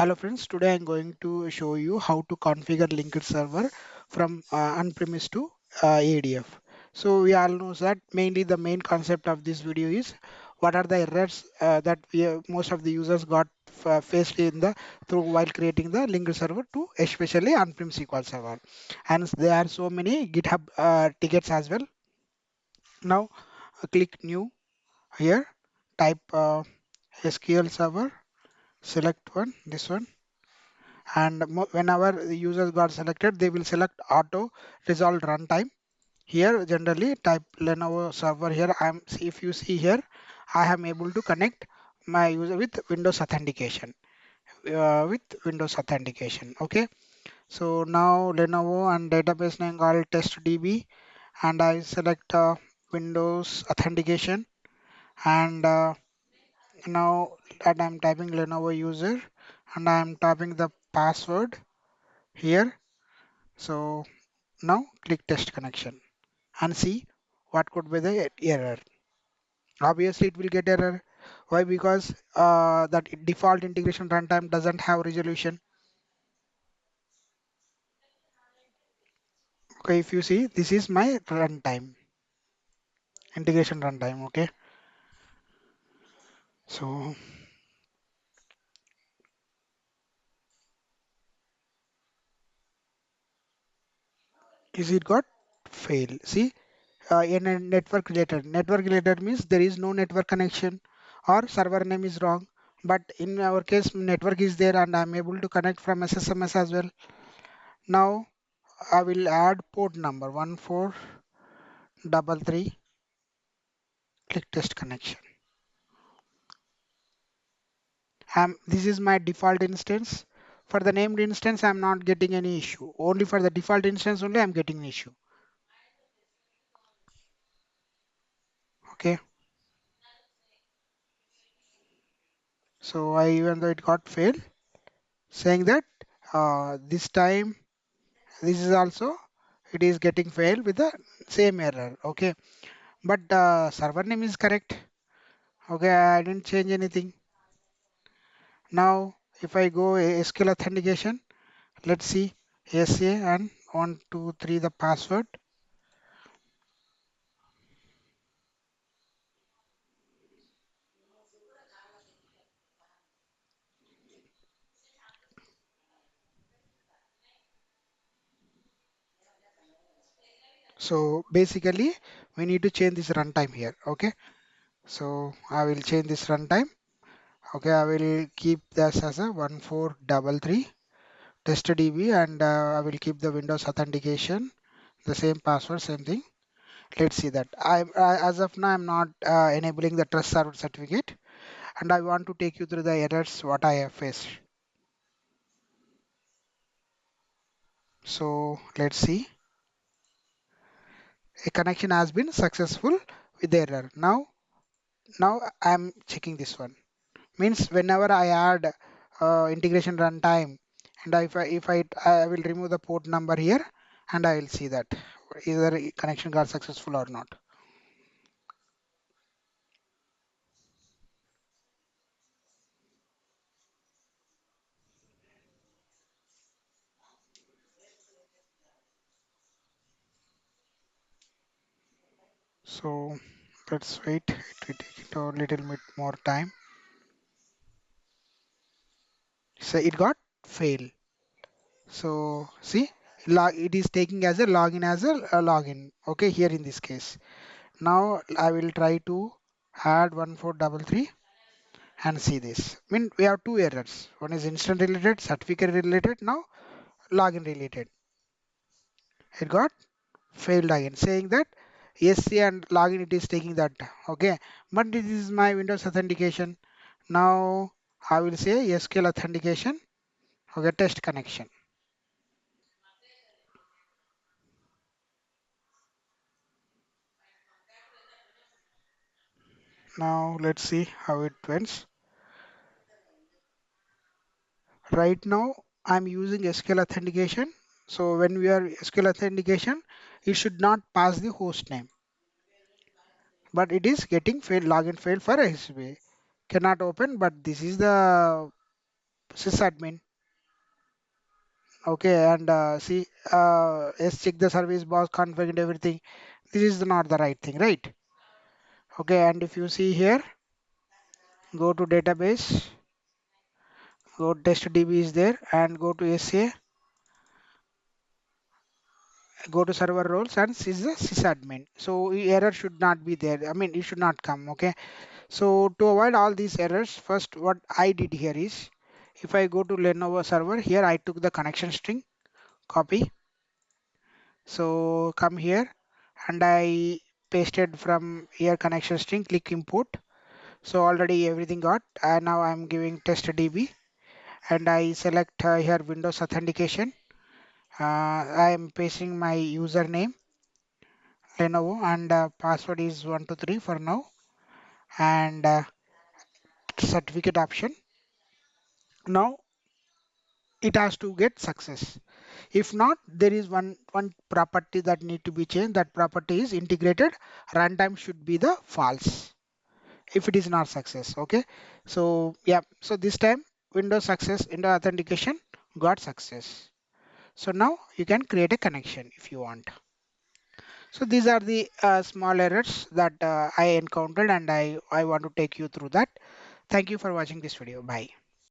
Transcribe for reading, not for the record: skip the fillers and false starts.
Hello friends, today I'm going to show you how to configure linked server from on-premise to ADF. So we all know that mainly the main concept of this video is what are the errors that most of the users got faced in the through while creating the linked server to especially on-prem SQL Server. And there are so many GitHub tickets as well. Now click new here, type SQL Server, select one, this one, and whenever the users got selected they will select auto resolve runtime. Here generally type Lenovo server. Here if you see here I am able to connect my user with Windows authentication, okay. So now Lenovo and database name called test DB, and I select Windows authentication, and now that I'm typing Lenovo user and I'm typing the password here. So now click test connection and see what could be the error. Obviously it will get error. Why? Because that default integration runtime doesn't have resolution. Okay, if you see this is my runtime, integration runtime. Okay, so is it got fail? See, in a network related means there is no network connection or server name is wrong. But in our case network is there and I'm able to connect from SSMS as well. Now I will add port number 1433, click test connection. This is my default instance. For the named instance, I'm not getting any issue. Only for the default instance only I'm getting an issue. Okay. So even though it got failed, saying that this time this is also it is getting failed with the same error. Okay. But server name is correct. Okay, I didn't change anything. Now if I go SQL authentication, let's see SA and 123 the password. So basically we need to change this runtime here. Okay, so I will change this runtime. Okay, I will keep this as a 1433 testdb, and I will keep the Windows authentication the same password, same thing. Let's see that as of now I'm not enabling the trust server certificate, and I want to take you through the errors what I have faced. So let's see, a connection has been successful with error. Now I'm checking this one. Means whenever I add integration runtime, and I will remove the port number here, and I will see that either connection got successful or not. So let's wait. It will take it a little bit more time. So it got fail. So see, it is taking as a login a login. Okay, here in this case. Now I will try to add 1433 and see this. I mean, we have two errors. One is instant related, certificate related. Now login related. It got failed again, saying that SC and login it is taking that. Okay, but this is my Windows authentication. Now I will say SQL authentication. Okay, test connection. Now let's see how it went. Right now I'm using SQL authentication. So when we are SQL authentication, it should not pass the host name, but it is getting failed, login failed for SB. Cannot open, but this is the sysadmin. Okay, and see, yes, check the service bus config and everything. This is not the right thing, right? Okay, and if you see here, go to database, go test DB is there, and go to SA, go to server roles, and is the sysadmin. So error should not be there. I mean, it should not come. Okay, so to avoid all these errors, first what I did here is, if I go to Lenovo server, here I took the connection string, copy. So come here, and I pasted from here connection string, click import. So already everything got, and now I'm giving test DB, and I select here Windows authentication. I am pasting my username Lenovo, and password is 123 for now, and certificate option. Now it has to get success. If not, there is one property that need to be changed. That property is integrated runtime should be the false if it is not success. Okay, so yeah, so this time Windows success into authentication got success. So now you can create a connection if you want. So these are the small errors that I encountered, and I want to take you through that. Thank you for watching this video. Bye.